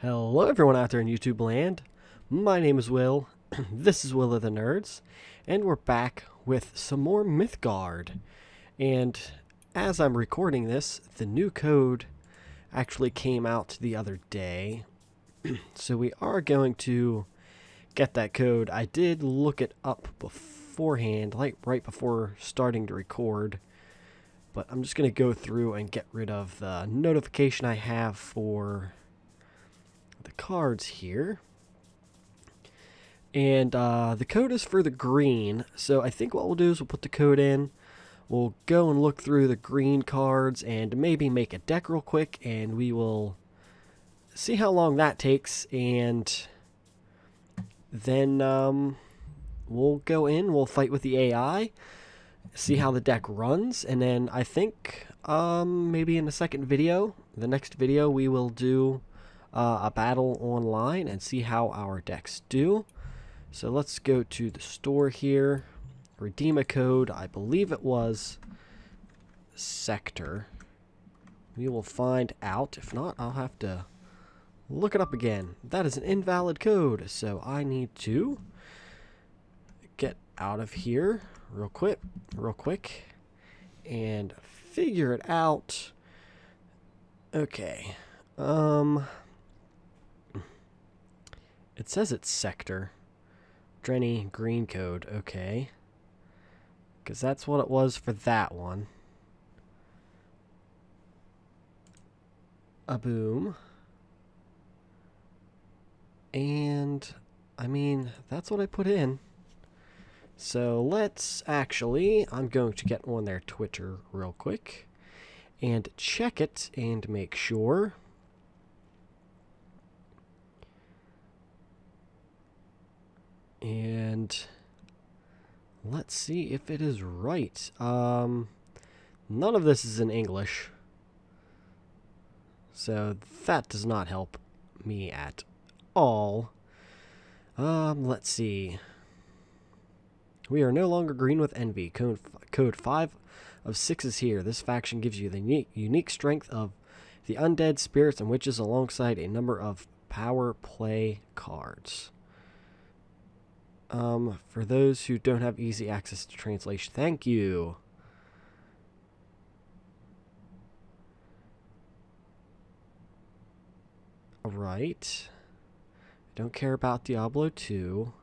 Hello everyone out there in YouTube land. My name is Will. This is Will of the Nerds, and we're back with some more Mythgard. And as I'm recording this, the new code actually came out the other day. So we are going to get that code. I did look it up beforehand, like right before starting to record. But I'm just going to go through and get rid of the notification I have for the cards here. And the code is for the green, so I think what we'll do is we'll put the code in, we'll go and look through the green cards and maybe make a deck real quick, and we will see how long that takes, and then we'll go in, we'll fight with the AI, see how the deck runs, and then I think maybe in the next video we will do a battle online and see how our decks do. So let's go to the store here, redeem a code. I believe it was Sector. We will find out. If not, I'll have to look it up again. That is an invalid code, so I need to get out of here real quick and figure it out. Okay. It says it's Sector. Drenny green code. Okay. Because that's what it was for that one. A boom. And, I mean, that's what I put in. So let's actually, I'm going to get on their Twitter real quick and check it and make sure. And let's see if it is right. None of this is in English, so that does not help me at all. Let's see. We are no longer green with envy. Code 5 of 6 is here. This faction gives you the unique strength of the undead, spirits, and witches alongside a number of power play cards. For those who don't have easy access to translation, thank you. Alright. Don't care about Diablo 2.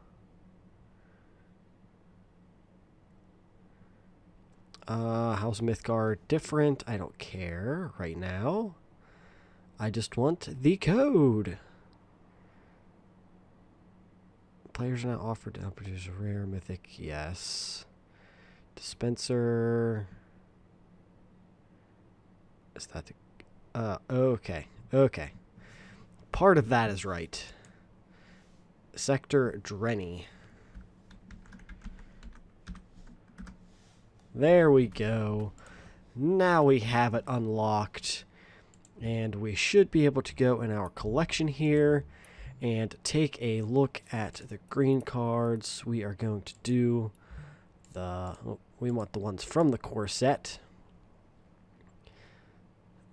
How's Mythgard different? I don't care right now. I just want the code. Players are now offered to produce a rare mythic. Yes. Dispenser. Is that the... okay. Okay. Part of that is right. Sector Drenny. There we go. Now we have it unlocked. And we should be able to go in our collection here and take a look at the green cards. We are going to do we want the ones from the core set.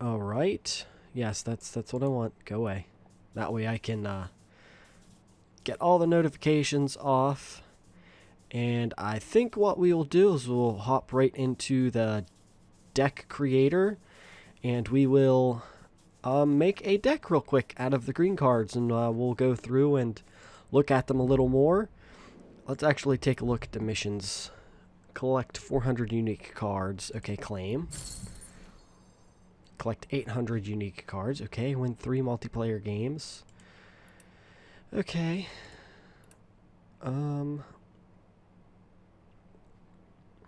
Alright. Yes, that's what I want. Go away. That way I can get all the notifications off. And I think what we will do is we'll hop right into the deck creator, and we will make a deck real quick out of the green cards, and we'll go through and look at them a little more. Let's actually take a look at the missions. Collect 400 unique cards. Okay, claim. Collect 800 unique cards. Okay, win 3 multiplayer games. Okay.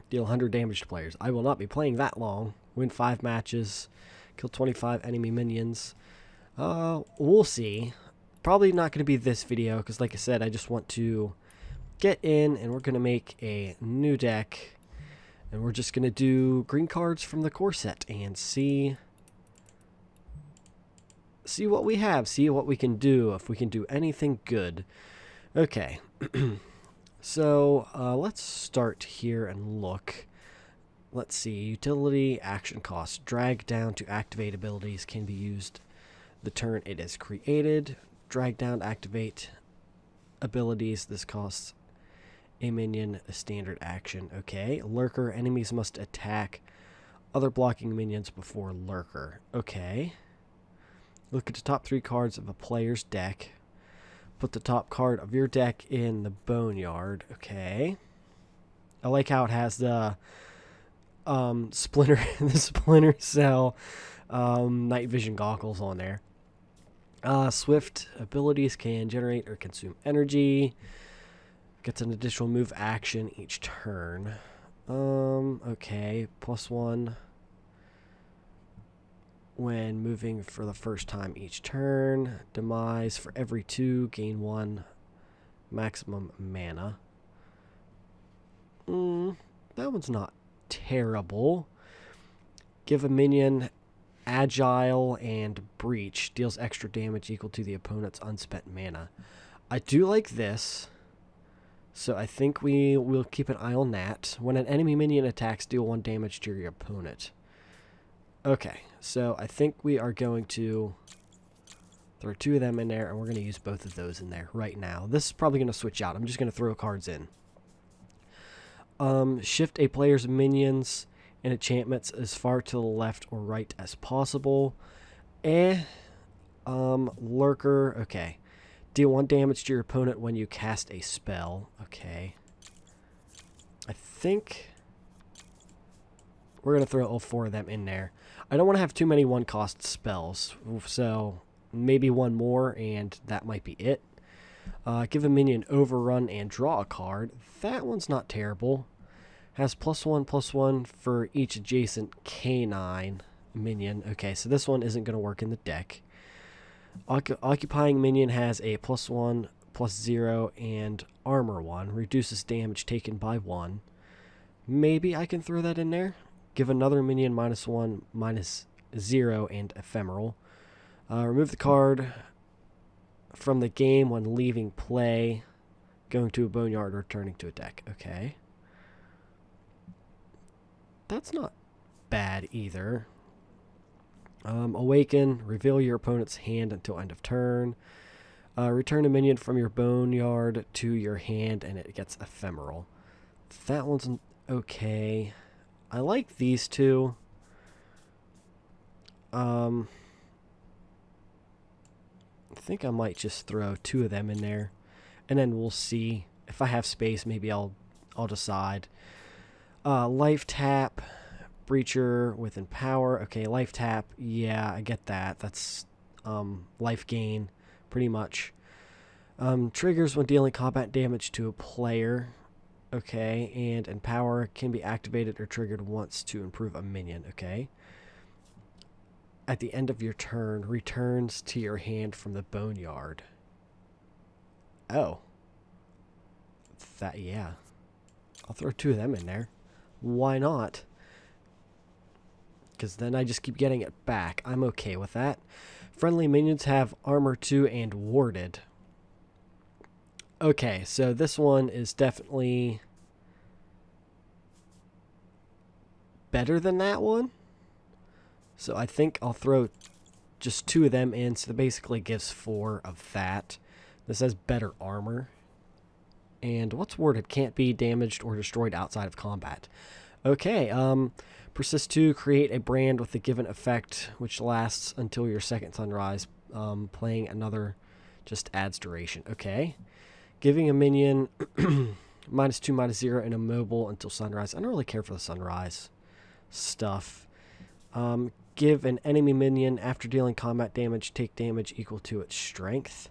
Deal 100 damage to players. I will not be playing that long. Win 5 matches. Kill 25 enemy minions. We'll see. Probably not going to be this video, because like I said, I just want to get in, and we're going to make a new deck. And we're just going to do green cards from the core set and see what we have. See what we can do, if we can do anything good. Okay. So, let's start here and look. Let's see. Utility, action cost. Drag down to activate abilities can be used the turn it is created. Drag down to activate abilities. This costs a minion a standard action. Okay. Lurker. Enemies must attack other blocking minions before Lurker. Okay. Look at the top 3 cards of a player's deck. Put the top card of your deck in the Boneyard. Okay. I like how it has the Splinter Cell night vision goggles on there. Swift abilities can generate or consume energy. Gets an additional move action each turn. Okay. +1 when moving for the first time each turn. Demise for every 2. Gain 1 maximum mana. That one's not terrible. Give a minion Agile and Breach. Deals extra damage equal to the opponent's unspent mana. I do like this. So I think we will keep an eye on that. When an enemy minion attacks, deal 1 damage to your opponent. Okay, so I think we are going to throw 2 of them in there, and we're going to use both of those in there right now. This is probably going to switch out. I'm just going to throw cards in. Shift a player's minions and enchantments as far to the left or right as possible. Lurker. Okay. Deal 1 damage to your opponent when you cast a spell. Okay. I think we're going to throw all 4 of them in there. I don't want to have too many 1-cost spells, so maybe 1 more, and that might be it. Give a minion Overrun and draw a card. That one's not terrible. Has +1/+1 for each adjacent canine minion. Okay, so this one isn't going to work in the deck. Occupying minion has a +1/+0 and armor 1. Reduces damage taken by 1. Maybe I can throw that in there. Give another minion -1/-0 and ephemeral. Remove the card from the game when leaving play, going to a boneyard, or returning to a deck. Okay. That's not bad either. Awaken. Reveal your opponent's hand until end of turn. Return a minion from your boneyard to your hand, and it gets ephemeral. That one's okay. I like these 2. I think I might just throw 2 of them in there, and then we'll see. If I have space, maybe I'll decide. Life tap, Breacher with Empower. Okay, life tap. Yeah, I get that. That's life gain, pretty much. Triggers when dealing combat damage to a player. Okay, and Empower can be activated or triggered once to improve a minion. Okay. At the end of your turn, returns to your hand from the boneyard. Oh. Yeah. I'll throw 2 of them in there. Why not? Because then I just keep getting it back. I'm okay with that. Friendly minions have armor 2 and warded. Okay, so this one is definitely better than that one. So I think I'll throw just 2 of them in. So that basically gives 4 of that. This has better armor. And what's worded? Can't be damaged or destroyed outside of combat. Okay. Persist 2. Create a brand with the given effect, which lasts until your second sunrise. Playing another just adds duration. Okay. Giving a minion -2/-0 and immobile until sunrise. I don't really care for the sunrise stuff. Give an enemy minion, after dealing combat damage, take damage equal to its strength.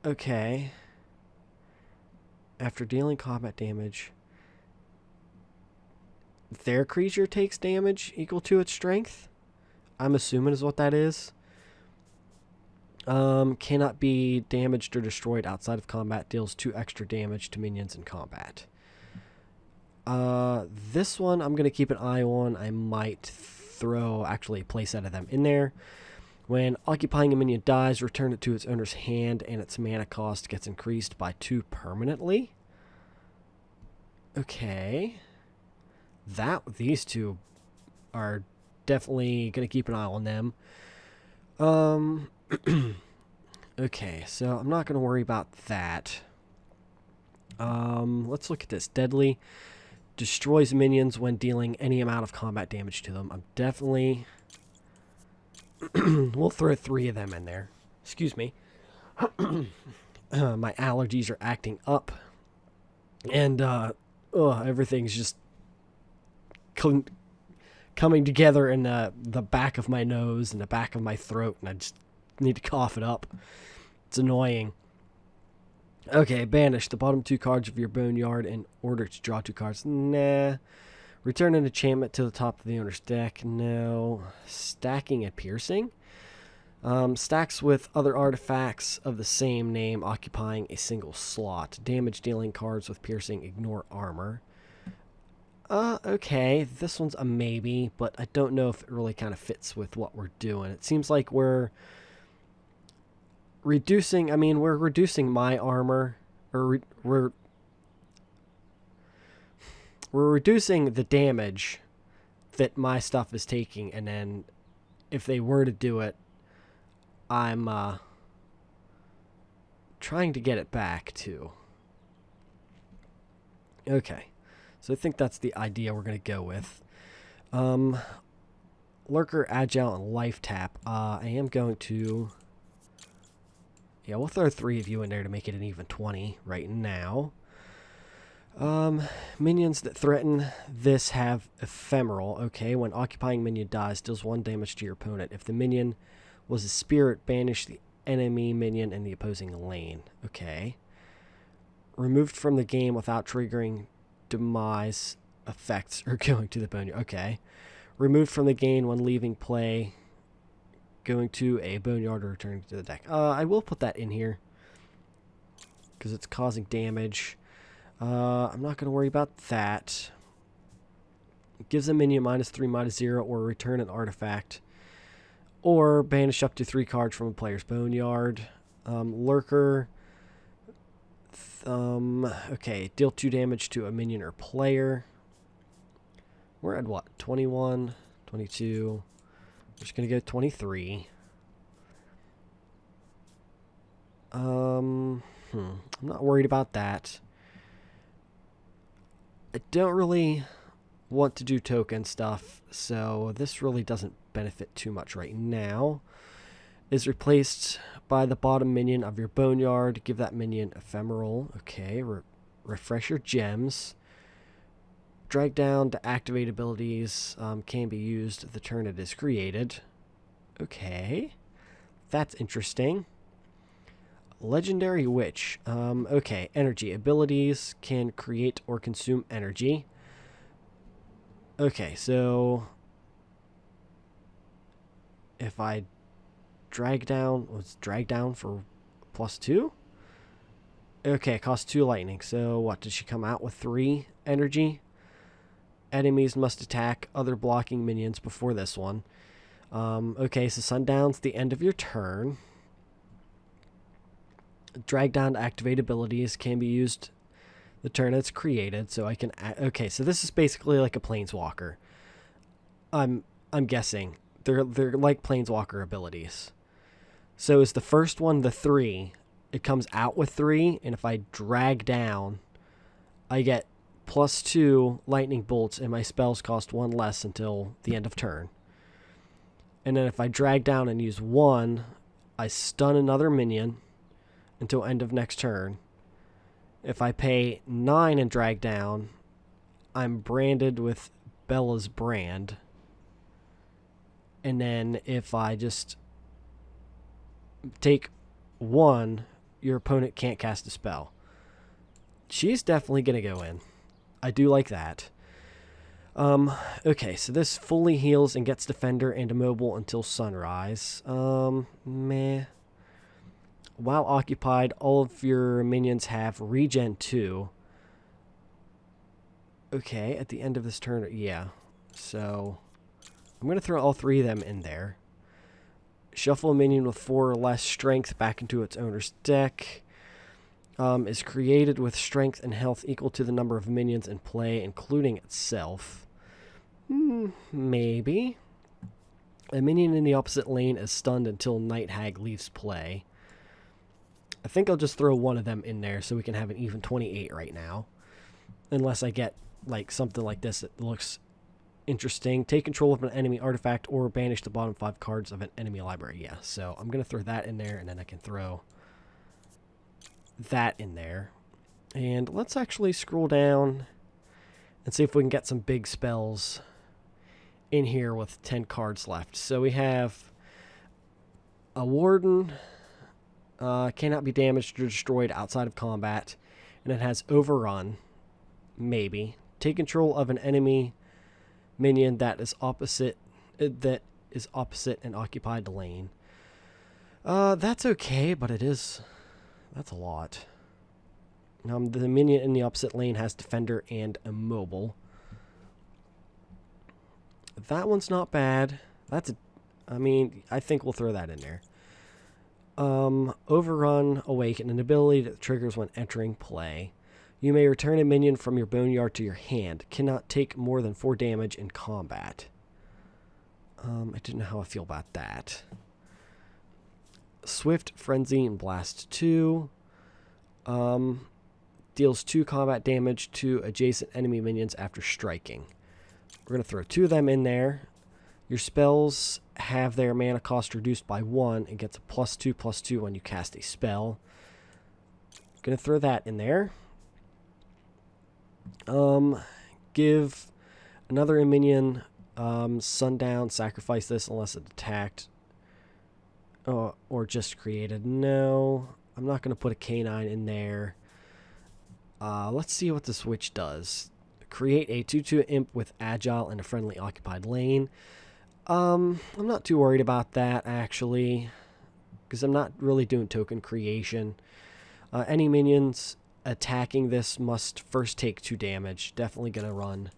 Okay. After dealing combat damage, their creature takes damage equal to its strength. I'm assuming is what that is. Cannot be damaged or destroyed outside of combat. Deals 2 extra damage to minions in combat. This one I'm going to keep an eye on. I might throw actually a playset of them in there. When occupying a minion dies, return it to its owner's hand, and its mana cost gets increased by 2 permanently. Okay. These 2 are definitely going to keep an eye on them. Okay, so I'm not going to worry about that. Let's look at this. Deadly. Destroys minions when dealing any amount of combat damage to them. I'm definitely... we'll throw 3 of them in there. Excuse me. My allergies are acting up. And, everything's just coming together in the back of my nose and the back of my throat. And I just need to cough it up. It's annoying. Okay, banish the bottom 2 cards of your boneyard in order to draw 2 cards. Nah. Return an enchantment to the top of the owner's deck. No. Stacking and piercing. Stacks with other artifacts of the same name occupying a single slot. Damage dealing cards with piercing ignore armor. Okay. This one's a maybe, but I don't know if it really kind of fits with what we're doing. It seems like we're reducing, we're reducing my armor, or we're reducing the damage that my stuff is taking, and then if they were to do it, I'm trying to get it back too. Okay, so I think that's the idea we're going to go with. Lurker, Agile, and Life Tap. I am going to... yeah, we'll throw 3 of you in there to make it an even 20 right now. Minions that threaten this have ephemeral. Okay, when occupying minion dies, deals 1 damage to your opponent. If the minion was a spirit, banish the enemy minion in the opposing lane. Okay. Removed from the game without triggering demise effects or going to the boneyard. Okay. Removed from the game when leaving play, going to a boneyard or returning to the deck. I will put that in here because it's causing damage. I'm not going to worry about that. It gives a minion -3, -0, or return an artifact. Or banish up to 3 cards from a player's boneyard. Lurker. Okay, deal 2 damage to a minion or player. We're at what? 21, 22. We're just going to go 23. I'm not worried about that. I don't really want to do token stuff, so this really doesn't benefit too much right now. Is replaced by the bottom minion of your boneyard. Give that minion ephemeral. Okay, refresh your gems. Drag down to activate abilities. Can be used the turn it is created. Okay, that's interesting. Legendary Witch. Okay, energy. Abilities can create or consume energy. Okay, so if I drag down, let's drag down for +2. Okay, it costs 2 lightning. So what, did she come out with 3 energy? Enemies must attack other blocking minions before this one. Okay, so sundown's the end of your turn. Drag down to activate abilities can be used the turn it's created, so I can... okay, so this is basically like a planeswalker. I'm guessing. They're like planeswalker abilities. So is the first one the 3? It comes out with 3, and if I drag down, I get +2 lightning bolts, and my spells cost 1 less until the end of turn. And then if I drag down and use 1, I stun another minion until end of next turn. If I pay 9 and drag down, I'm branded with Bella's brand. And then if I just take 1, your opponent can't cast a spell. She's definitely going to go in. I do like that. Okay, so this fully heals and gets Defender and immobile until sunrise. Meh. While occupied, all of your minions have regen 2. Okay, at the end of this turn, yeah. So, I'm going to throw all 3 of them in there. Shuffle a minion with 4 or less strength back into its owner's deck. Is created with strength and health equal to the number of minions in play, including itself. Maybe. A minion in the opposite lane is stunned until Night Hag leaves play. I think I'll just throw one of them in there so we can have an even 28 right now. Unless I get like something like this that looks interesting. Take control of an enemy artifact or banish the bottom 5 cards of an enemy library. Yeah, so I'm going to throw that in there, and then I can throw that in there. And let's actually scroll down and see if we can get some big spells in here with 10 cards left. So we have a Warden, cannot be damaged or destroyed outside of combat, and it has Overrun, maybe. Take control of an enemy minion that is opposite and occupied the lane. That's okay, but that's a lot. The minion in the opposite lane has Defender and Immobile. That one's not bad. I think we'll throw that in there. Overrun, Awaken, an ability that triggers when entering play. You may return a minion from your boneyard to your hand. Cannot take more than 4 damage in combat. I didn't know how I feel about that. Swift, Frenzy, and Blast 2. Deals 2 combat damage to adjacent enemy minions after striking. We're going to throw 2 of them in there. Your spells have their mana cost reduced by 1 and gets a +2/+2 when you cast a spell. Going to throw that in there. Give another minion Sundown, sacrifice this unless it's attacked or just created. No, I'm not going to put a canine in there. Let's see what the switch does. Create a 2/2 imp with agile and a friendly occupied lane. I'm not too worried about that, actually, because I'm not really doing token creation. Any minions attacking this must first take 2 damage. Definitely going to run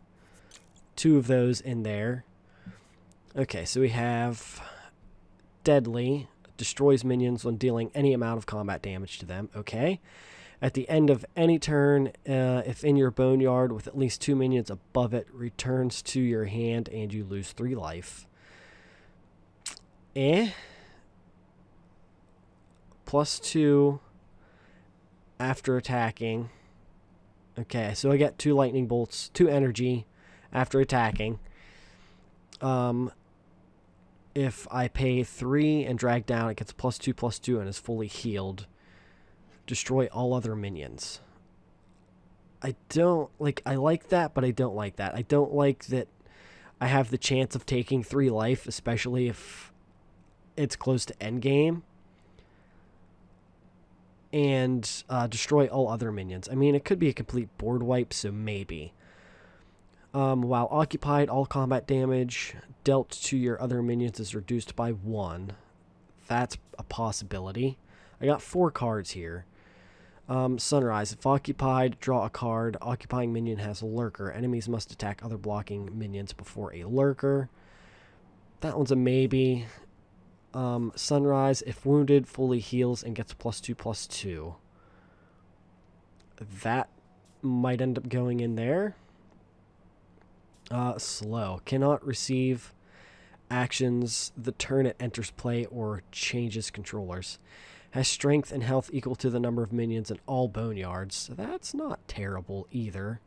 2 of those in there. Okay, so we have Deadly. Destroys minions when dealing any amount of combat damage to them. Okay. At the end of any turn, if in your boneyard with at least 2 minions above it, returns to your hand and you lose 3 life. +2 after attacking. Okay, so I get 2 lightning bolts, 2 energy after attacking. If I pay 3 and drag down, it gets +2/+2 and is fully healed. Destroy all other minions. I like that, but I don't like that. I don't like that I have the chance of taking 3 life, especially if it's close to endgame. And destroy all other minions. I mean, it could be a complete board wipe, so maybe. While occupied, all combat damage dealt to your other minions is reduced by 1. That's a possibility. I got 4 cards here. Sunrise. If occupied, draw a card. Occupying minion has a lurker. Enemies must attack other blocking minions before a lurker. That one's a maybe. Sunrise. If wounded, fully heals and gets +2/+2. That might end up going in there. Slow. Cannot receive actions the turn it enters play or changes controllers. Has strength and health equal to the number of minions in all boneyards. So that's not terrible either.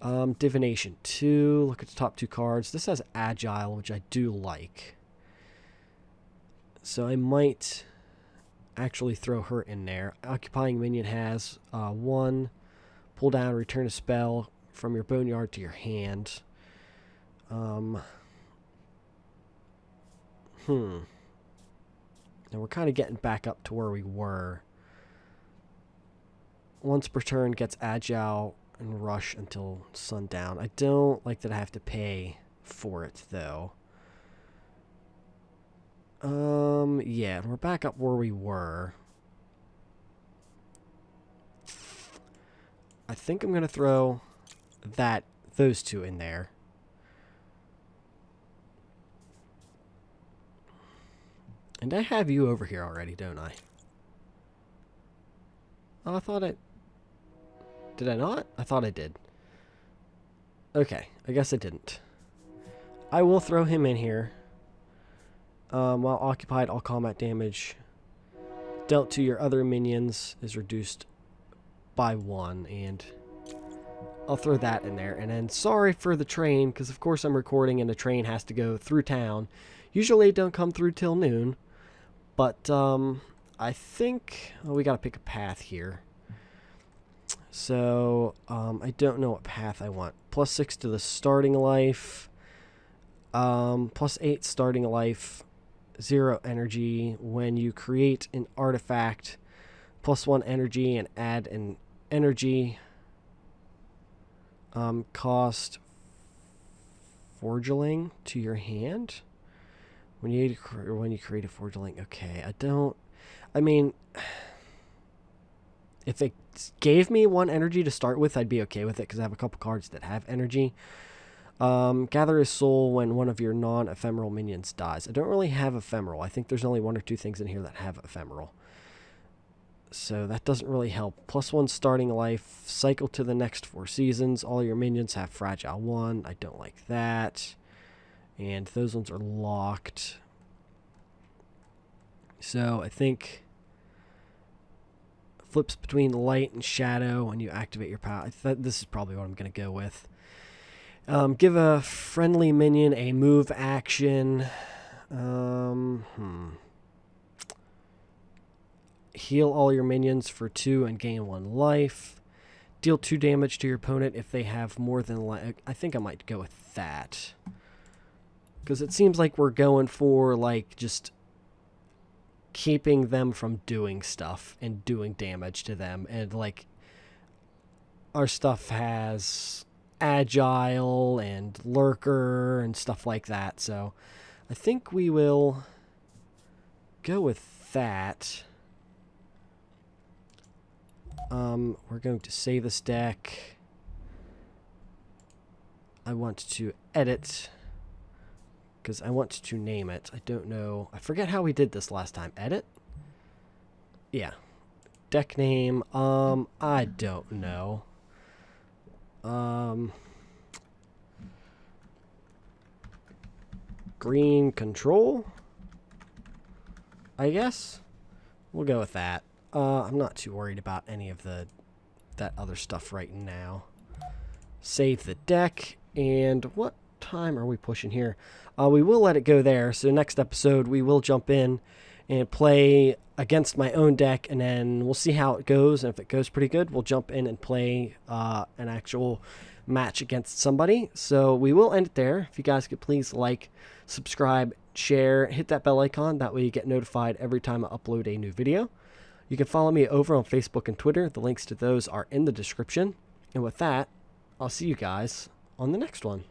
Divination 2. Look at the top 2 cards. This has Agile, which I do like. So I might actually throw her in there. Occupying minion has 1. Pull down, return a spell from your boneyard to your hand. Now we're kind of getting back up to where we were. Once per turn gets Agile and Rush until sundown. I don't like that I have to pay for it, though. Yeah, we're back up where we were. I think I'm going to throw those 2 in there. And I have you over here already, don't I? Oh, I thought did I not? I thought I did. Okay, I guess I didn't. I will throw him in here. While occupied, all combat damage dealt to your other minions is reduced by 1, and I'll throw that in there. And then sorry for the train, because of course I'm recording and the train has to go through town. Usually it don't come through till noon, but I think we got to pick a path here. So I don't know what path I want. +6 to the starting life, +8 starting life, 0 energy. When you create an artifact, +1 energy and add an energy. Cost forgeling to your hand when you create a forgeling. Okay, I mean, if it gave me 1 energy to start with, I'd be okay with it because I have a couple cards that have energy. Gather a soul when one of your non-ephemeral minions dies. I don't really have ephemeral. I think there's only 1 or 2 things in here that have ephemeral. So that doesn't really help. +1 starting life, cycle to the next 4 seasons. All your minions have fragile 1. I don't like that. And those ones are locked. So I think flips between light and shadow when you activate your power. This is probably what I'm going to go with. Give a friendly minion a move action. Heal all your minions for 2 and gain 1 life. Deal 2 damage to your opponent if they have more than life. I think I might go with that. Because it seems like we're going for, like, just keeping them from doing stuff and doing damage to them. And, like, our stuff has agile and lurker and stuff like that. So I think we will go with that. We're going to save this deck. I want to edit because I want to name it. I don't know. I forget how we did this last time. Edit? Yeah. Deck name. I don't know. Green control, I guess. We'll go with that. I'm not too worried about any of that other stuff right now. Save the deck, and what time are we pushing here? We will let it go there, so next episode we will jump in and play against my own deck, and then we'll see how it goes, and if it goes pretty good, we'll jump in and play an actual match against somebody. So we will end it there. If you guys could please like, subscribe, share, hit that bell icon, that way you get notified every time I upload a new video. You can follow me over on Facebook and Twitter. The links to those are in the description. And with that, I'll see you guys on the next one.